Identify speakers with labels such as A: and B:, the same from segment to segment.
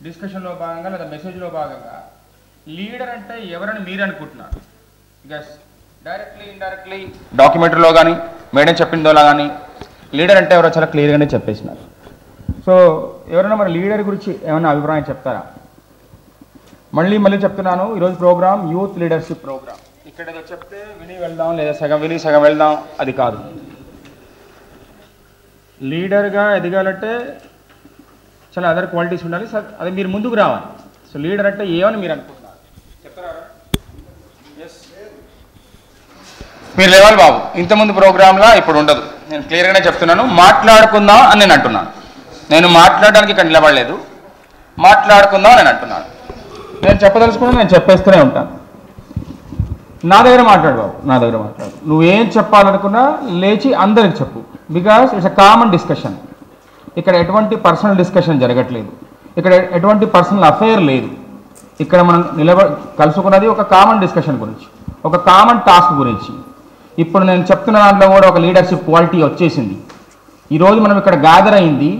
A: డిస్కషన్లో భాగంగా లేదా మెసేజ్లో భాగంగా లీడర్ అంటే ఎవరని మీరు అనుకుంటున్నారు? గెస్. డైరెక్ట్లీ ఇండైరెక్ట్లీ డాక్యుమెంటరీలో కానీ మేడం చెప్పిందోలా కానీ లీడర్ అంటే ఎవరో చాలా క్లియర్గానే చెప్పేసినారు. సో ఎవరైనా మరి లీడర్ గురించి ఏమైనా అభిప్రాయం చెప్తారా? మళ్ళీ చెప్తున్నాను, ఈరోజు ప్రోగ్రామ్ యూత్ లీడర్షిప్ ప్రోగ్రామ్. ఇక్కడ ఏదో చెప్తే విని వెళ్దాం లేదా సగం విని సగం వెళ్దాం అది కాదు. లీడర్గా ఎదగాలంటే చాలా అదర్ క్వాలిటీస్ ఉండాలి. అది మీరు ముందుకు రావాలి. సో లీడర్ అంటే ఏమని మీరు అనుకుంటున్నారు చెప్తారా? ఎస్, మీరు లేవాలి బాబు. ఇంతకుముందు ప్రోగ్రాంలో ఇప్పుడు ఉండదు. నేను క్లియర్గానే చెప్తున్నాను, మాట్లాడుకుందాం అని నేను అంటున్నాను. నేను మాట్లాడడానికి ఇక్కడ నిలబడలేదు, మాట్లాడుకుందాం అని నేను అంటున్నాను. నేను చెప్పదలుచుకున్నా నేను చెప్పేస్తూనే ఉంటాను. నా దగ్గర మాట్లాడు బాబు, నా దగ్గర మాట్లాడు. నువ్వేం చెప్పాలనుకున్నా లేచి అందరికి చెప్పు. Because it's a common discussion. ఇక్కడ ఎటువంటి పర్సనల్ డిస్కషన్ జరగట్లేదు, ఇక్కడ ఎటువంటి పర్సనల్ అఫైర్ లేదు. ఇక్కడ మనం కలుసుకున్నది ఒక కామన్ డిస్కషన్ గురించి, ఒక కామన్ టాస్క్ గురించి. ఇప్పుడు నేను చెప్తున్న దాంట్లో కూడా ఒక లీడర్షిప్ క్వాలిటీ వచ్చేసింది. ఈరోజు మనం ఇక్కడ గ్యాదర్ అయింది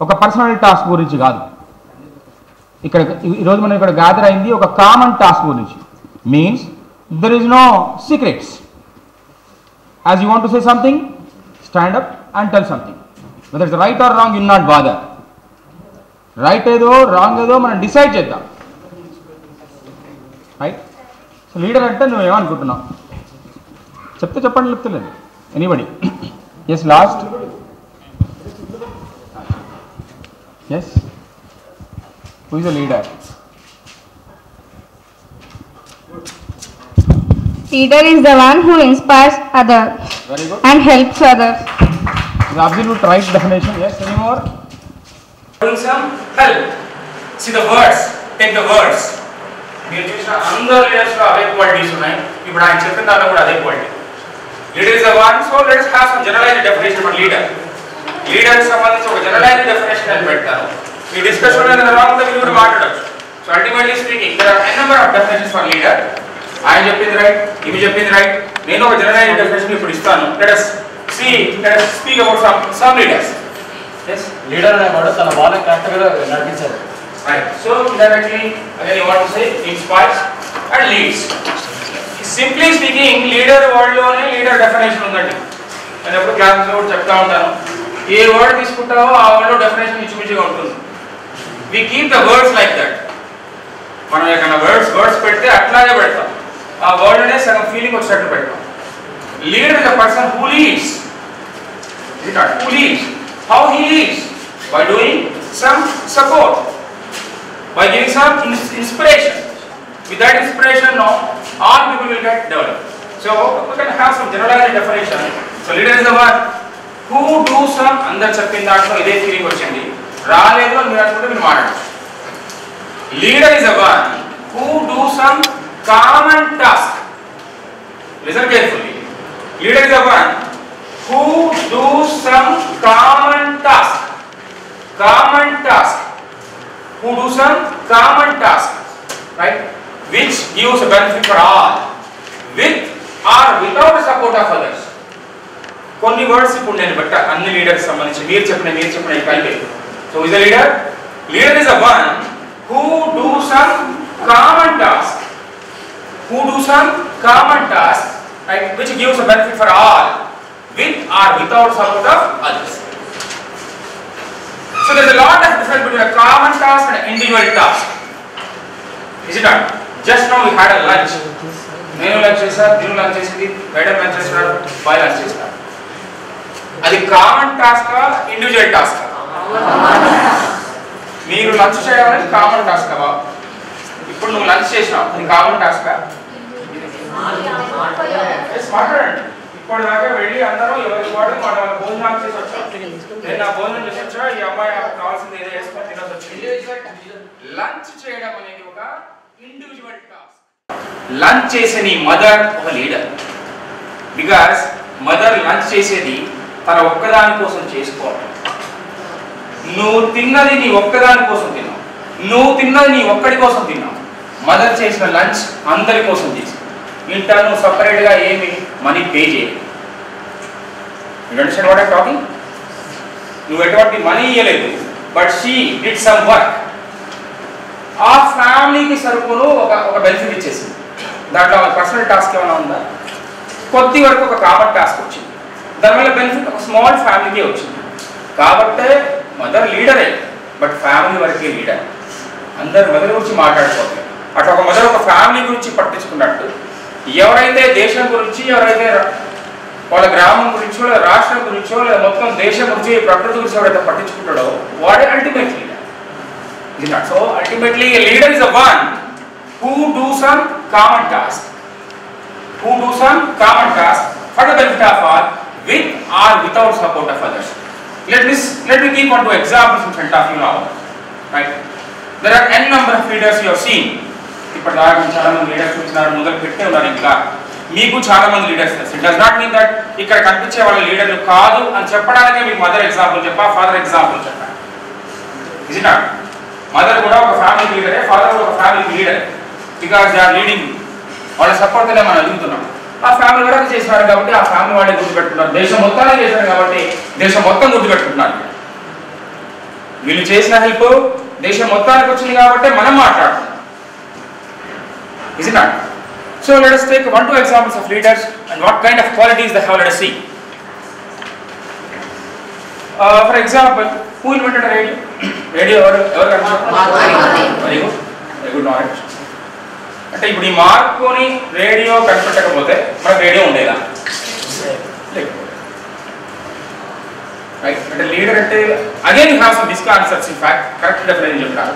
A: ఒక పర్సనల్ టాస్క్ గురించి కాదు. ఈరోజు మనం ఇక్కడ గ్యాదర్ అయింది ఒక కామన్ టాస్క్ గురించి. Means there is no secrets. As you want to say something, stand up and tell something. Whether it's right or wrong, you not bother. Right ఏదో రాంగ్ ఏదో మనం డిసైడ్ చేద్దాం. రైట్. సో లీడర్ అంటే నువ్వు ఏమనుకుంటున్నావు చెప్పండి, చెప్తలేదు. Anybody? Yes, last. Yes, who is the leader?
B: Leader is the one who inspires others and helps others.
A: The absolute right definition. Yes, any more?
C: Doing some help. See the words. Take the words. మీరు చూసిన అందరు లీడర్స్లో అవే qualities ఉన్నాయి. ఇప్పుడు ఆయన చెప్పిన దాంట్లో కూడా అదే quality. Leader is the one. So let's have some generalised definition for leader. Leader సంబంధించి ఒక జనరలైజ్డ్ డెఫినేషన్ అని పెడతాను. ఈ డిస్కషన్ లో ఏదైనా రాంగ్ ఉంటే మీరు కూడా మాట్లాడచ్చు. So ultimately speaking there are n number of definitions for leader. ఆయన చెప్పింది రైట్, ఇవి చెప్పింది రైట్. నేను ఒక జనరలైజ్డ్ డెఫినేషన్ ఇప్పుడు ఇస్తాను. Let us speak about some leaders. Yes,
D: leader అనేవాడు తన వాళ్ళని కరెక్ట్గా నడిపించారు.
C: right. So indirectly again you want to say inspires and leads. Simply speaking, leader word లోనే లీడర్ డెఫినేషన్ ఉందండి. నేను ఎప్పుడు క్లాస్ లో చెప్తా ఉంటాను, ఏ వర్డ్ తీసుకుంటావో ఆ వర్డ్ లో డెఫినేషన్ ఇంచుమించుగా ఉంటుంది. we keep the words like that. మనం ఏదైనా వర్డ్స్ పెడితే అట్లాగే పెడతాం. ఆ వర్డ్ అనే సగం ఫీలింగ్ వచ్చేటట్టు పెడతాం. Leader is the person who leads. Who leads? How he leads? By doing some support, by giving some inspiration. With that inspiration, now all people will get developed. So we can have some generalized definition. So leader is the one who do some. అందరు చెప్పిన దాంట్లో ఇదే feeling వచ్చింది. రాలేదు అని మీరు అనుకుంటే మీరు మాట్లాడచ్చు. Leader is the one who do some common task. Listen carefully. Leader is the one who do some common task. Who do some common task, right? Which gives a benefit for all, with or without the support of others. కొన్ని words ఇప్పుడు నేను బట్ట అన్ని leaders సంబంధించి మీరు చెప్పిన కలిపి. So is the leader. Leader is the one who do some common task. Right? Which gives a benefit for all, with or without support of others. So there is a lot of difference between a common task and an individual task. Is it not? Just now we had a lunch. నేను lunch చేశాను, నేను lunch చేసింది, madam lunch చేస్తున్నారు, bye lunch చేస్తున్నారు. అది common task, individual task. మీరు lunch చేయడం అనేది కామన్ టాస్క్ కదా. ఇప్పుడు నువ్వు లంచ్ చేసినావు, అది కామన్ టాస్క్. మాట్లాడండి. ఇప్పుడు దాకా వెళ్ళి అందరూ ఎవరికి వాడు మన భోజనాలు చేసి వచ్చాం. నేను నా భోజనం చేసి వచ్చా, ఈ అమ్మాయి నాకు కావాల్సింది ఏదో వేసుకొని తినొచ్చు వచ్చింది. లంచ్ చేయడం అనేది ఒక ఇండివిజువల్ టాస్క్. లంచ్ చేసే నీ మదర్ ఒక లీడర్. బికాస్ మదర్ లంచ్ చేసేది తన ఒక్కదాని కోసం చేసుకోవాలి. నువ్వు తిన్నది నీ ఒక్కదాని కోసం తిన్నావు, నువ్వు తిన్నది నీ ఒక్కడి కోసం తిన్నావు. మదర్ చేసిన లంచ్ అందరి కోసం చేసి ఇంటా నువ్వు సపరేట్గా ఏమి మనీ పే చేయలేదు. You understand what I am talking? నువ్వు ఎటువంటి మనీ ఇవ్వలేదు, but she did some work. ఆ ఫ్యామిలీకి సరుకును ఒక బెనిఫిట్ ఇచ్చేసింది. దాంట్లో పర్సనల్ టాస్క్ ఏమైనా ఉందా? కొద్ది వరకు ఒక కామన్ టాస్క్ వచ్చింది. దానివల్ల బెనిఫిట్ ఒక స్మాల్ ఫ్యామిలీకే వచ్చింది. కాబట్టే మదర్ లీడరే, బట్ ఫ్యామిలీ వరకే లీడర్. అందరు మదర్ గురించి మాట్లాడుకోవాలి. అట్లా ఒక మదర్ ఒక ఫ్యామిలీ గురించి పట్టించుకున్నట్టు ఎవరైతే దేశం గురించి, ఎవరైతే వాళ్ళ గ్రామం గురించో లేదా రాష్ట్రం గురించో లేదా మొత్తం దేశం గురించి ప్రకృతి గురించి ఎవరైతే పట్టించుకుంటాడో వాడే ultimate leader. So ultimately leader is the one who do some common task for the benefit of all with or without support of others. Let me keep on two examples in front of you now. Right? There are n number of leaders you have seen. ఇప్పటిదాకా చాలా మంది leaders వచ్చినారు, మొదలు పెట్టే ఉన్నారు. ఇంకా మీకు చాలా మంది లీడర్స్ తెలుసు. It does not mean that ఇక్కడ కనిపించే వాళ్ళ లీడర్లు కాదు అని చెప్పడానికే మీకు మదర్ ఎగ్జాంపుల్ చెప్పా, ఫాదర్ ఎగ్జాంపుల్ చెప్పా. Is it not? మదర్ కూడా ఒక ఫ్యామిలీ లీడరే, ఫాదర్ కూడా ఒక family leader. Because they are leading. వాళ్ళ సపోర్ట్తోనే మనం ఎదుగుతున్నాం. ఆ ఫ్యామిలీ వరకు చేసినారు కాబట్టి ఆ ఫ్యామిలీ వాళ్ళే గుర్తుపెట్టుకున్నారు. దేశం మొత్తాన్ని చేశారు కాబట్టి దేశం మొత్తం గుర్తుపెట్టుకుంటున్నారు. వీళ్ళు చేసిన హెల్ప్ దేశం మొత్తానికి వచ్చింది కాబట్టి మనం మాట్లాడుతున్నాం. Is it not? So let us take 1-2 examples of leaders and what kind of qualities they have. Let us see. For example, who invented a radio? Radio ever very good knowledge. అంటే ఇప్పుడు ఈ Marconi radio కనిపెట్టకపోతే మనకు radio ఉండేదా? Right. అంటే leader అంటే again you have some misconceptions. In fact correct definition చెప్తారు.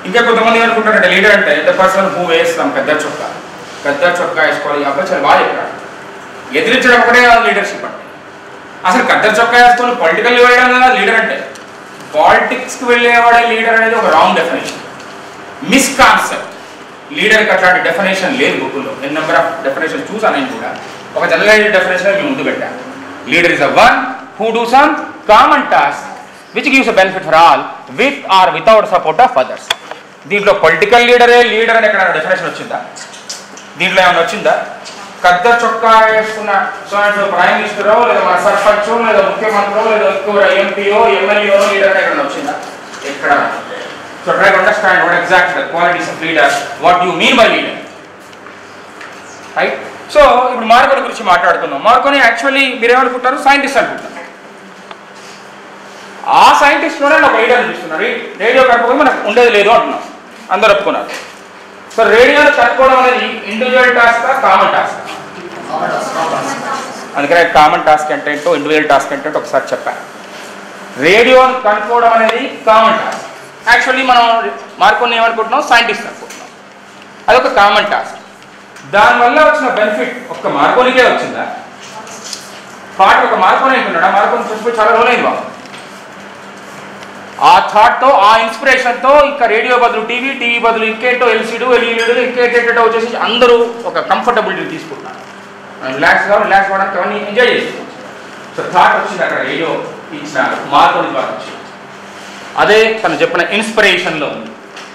C: ఇంకా కొంతమంది ఏమనుకుంటారంటే లీడర్ అంటే ద పర్సన్ హూ వేస్తాం పెద్ద చొక్కా వేసుకోవాలి. ఈ అబ్బాయి చాలా బాగా చెప్పాడు. ఎదిరించడం ఒకటే లీడర్షిప్ అంటే. అసలు పెద్ద చొక్కా వేసుకొని పొలిటికల్ వెళ్ళడం కదా లీడర్ అంటే. పాలిటిక్స్కి వెళ్ళేవాడే లీడర్ అనేది ఒక రాంగ్ డెఫినేషన్, మిస్కాన్సెప్ట్. లీడర్కి అట్లాంటి డెఫినేషన్ లేదు బుక్లో. ఎన్ నెంబర్ ఆఫ్ డెఫినేషన్ చూసాను నేను కూడా. ఒక జనరలైజ్డ్ డెఫినేషన్ మీ ముందు పెట్టాను. Leader is a one who do some common task which gives a benefit for all with or without support of others. దీంట్లో పొలిటికల్ లీడరే లీడర్ అని ఎక్కడ డెఫినేషన్ వచ్చిందా? దీంట్లో ఏమైనా వచ్చిందా? పెద్ద చొక్కా వేసుకున్న ప్రైమ్ మినిస్టరో లేదా మన సర్పంచో లేదా ముఖ్యమంత్రో లేదా ఎక్కువ ఎంపీఓ ఎమ్మెల్యేఓ లీడర్ అని ఎక్కడ వచ్చిందా? ఎక్కడ? So try to understand what exact the qualities of leader, what you mean by leader. Right. So ఇప్పుడు మార్కోని గురించి మాట్లాడుతున్నాం. Marconi actually మీరేమనుకుంటారు? సైంటిస్ట్ అనుకుంటారు. ఆ సైంటిస్ట్లోనే నాకు లీడర్ అనిపిస్తున్నారు. రేడియో కనుక్కోవడం మనకు ఉండేది లేదు అంటున్నాం, అందరు ఒప్పుకున్నారు. సో రేడియోని కనుక్కోవడం అనేది ఇండివిజువల్ టాస్క్, కామన్ టాస్క్. అందుకనే కామన్ టాస్క్ అంటే ఏంటో, ఇండివిజువల్ టాస్క్ అంటే ఒకసారి చెప్పాను. రేడియోని కనుక్కోవడం అనేది కామన్ టాస్క్. యాక్చువల్లీ మనం మార్కోని ఏమనుకుంటున్నాం? సైంటిస్ట్ అనుకుంటున్నాం. అదొక కామన్ టాస్క్. దానివల్ల వచ్చిన బెనిఫిట్ ఒక్క మార్కోనికే వచ్చిందా? పాట ఒక మార్కోని అనుకున్నాడు. ఆ మార్కోని చూసిపోయి చాలా రోజులైంది బాబు. ఆ థాట్తో, ఆ ఇన్స్పిరేషన్తో ఇంకా రేడియో బదులు టీవీ, టీవీ బదులు ఇంకేంటో ఎల్సీడీ, ఇంకేంటో వచ్చేసి అందరూ ఒక కంఫర్టబిలిటీ తీసుకుంటున్నారు. రిలాక్స్ కావడానికి అవన్నీ ఎంజాయ్ చేస్తున్నాం. సో థాట్ వచ్చింది అక్కడ రేడియో ఇచ్చిన మార్కోని ద్వారా వచ్చింది. అదే తను చెప్పిన ఇన్స్పిరేషన్లో ఉంది.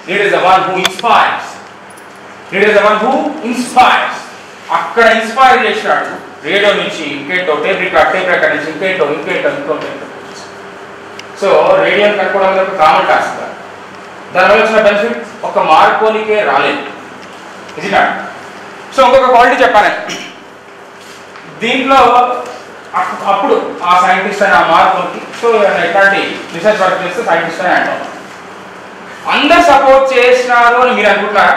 C: Leader is the one who inspires. Leader is the one who inspires. అక్కడ ఇన్స్పైర్ చేసినాడు. రేడియో నుంచి ఇంకేంటో, టేప్ రికార్డ్ నుంచి ఇంకోటి. సో రేడియోని కనుక్కోవడం అనేది ఒక కామన్ టాస్క్. దానివల్ల వచ్చిన బెనిఫిట్ ఒక మార్కోనికే రాలేదు. ఇది నాట్. సో ఇంకొక క్వాలిటీ చెప్పాను దీంట్లో. అప్పుడు ఆ సైంటిస్ట్ అని ఆ మార్కోనికి సో ఎట్లాంటి రీసెర్చ్ వర్క్ చేస్తే సైంటిస్ట్ అని అంటాం. అందరు సపోర్ట్ చేసినారు అని మీరు అనుకుంటున్నారా?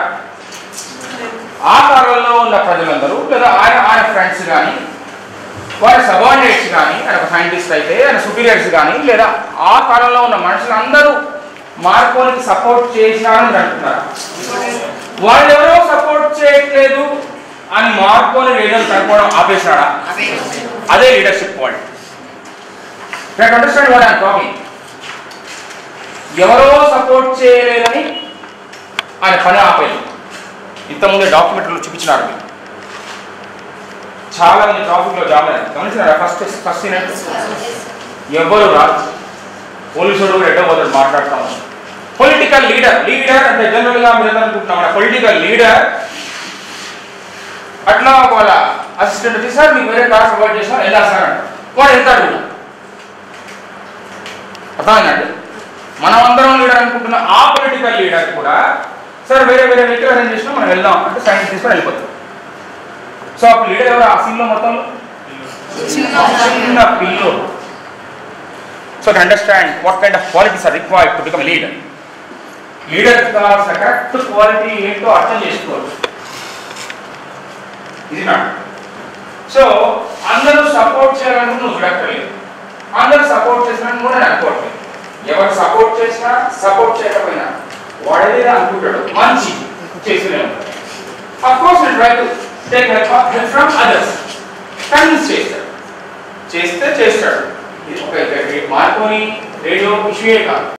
C: ఆ కాలంలో ఉన్న ప్రజలందరూ లేదా ఆయన ఫ్రెండ్స్ కానీ, వారి సబార్డినేట్స్ కానీ, ఆయన ఒక సైంటిస్ట్ అయితే ఆయన సుపీరియర్స్ కానీ, లేదా ఆ కాలంలో ఉన్న మనుషులు అందరూ మార్కోనికి సపోర్ట్ చేసినారని మీరు అంటున్నారు. వాళ్ళు ఎవరో సపోర్ట్ చేయట్లేదు అని మార్కోని రేడియోని కనుక్కోవడం ఆపేసినాడా? అదే leadership quality. Can understand what I'm talking? ఎవరో సపోర్ట్ చేయలేదని ఆయన పని ఆపేది. ఇంతకుముందే డాక్యుమెంటరీలో చూపించినారు మీరు. చాలా మంది ట్రాఫిక్లో జామ్ అయ్యారు. గమనించినారా? ఫస్ట్ ఎవరు రాదు, పోలీసుడు కూడా ఎట్టో పోతాడు మాట్లాడతాము. పొలిటికల్ లీడర్ అంటే జనరల్గా మీరు అనుకుంటున్నాం పొలిటికల్ లీడర్ అట్లా వాళ్ళ అసిస్టెంట్ వచ్చి సార్ మీకు వేరే క్లాస్ ప్రొవైడ్ చేస్తాం ఎలా సార్ అంటే వాడు వెళ్తాడు. అర్థమైందండి? మనం అందరం లీడర్ అనుకుంటున్న ఆ పొలిటికల్ లీడర్ లీడర్ కూడా సార్ వేరే వేరే వెహికల్ అరేంజ్ చేసినా మనం వెళ్దాం అంటే సైన్ తీసుకొని వెళ్ళిపోతాం. సో అప్పుడు లీడర్ ఎవరు ఆ సీన్లో మొత్తంలో చిన్న పిల్లో. So to understand what kind of qualities are required to become leader, leader కావాల్సిన కరెక్ట్ క్వాలిటీ ఏంటో అర్థం చేసుకోవాలి. ఇది నా సో అందరూ సపోర్ట్ చేయాలని నువ్వు చూడక్కర్లేదు, అందరూ సపోర్ట్ చేసినట్టు కూడా నేను అనుకోవట్లేదు. ఎవరు సపోర్ట్ చేసినా సపోర్ట్ చేయకపోయినా వాడేదే అనుకుంటాడు మంచి చేస్తూనే ఉంటాడు. Of course you try to take help from others, convince చేస్తాడు, చేస్తాడు. ఇది ఒక మార్పుని రేడియో ఇష్యూయే కాదు.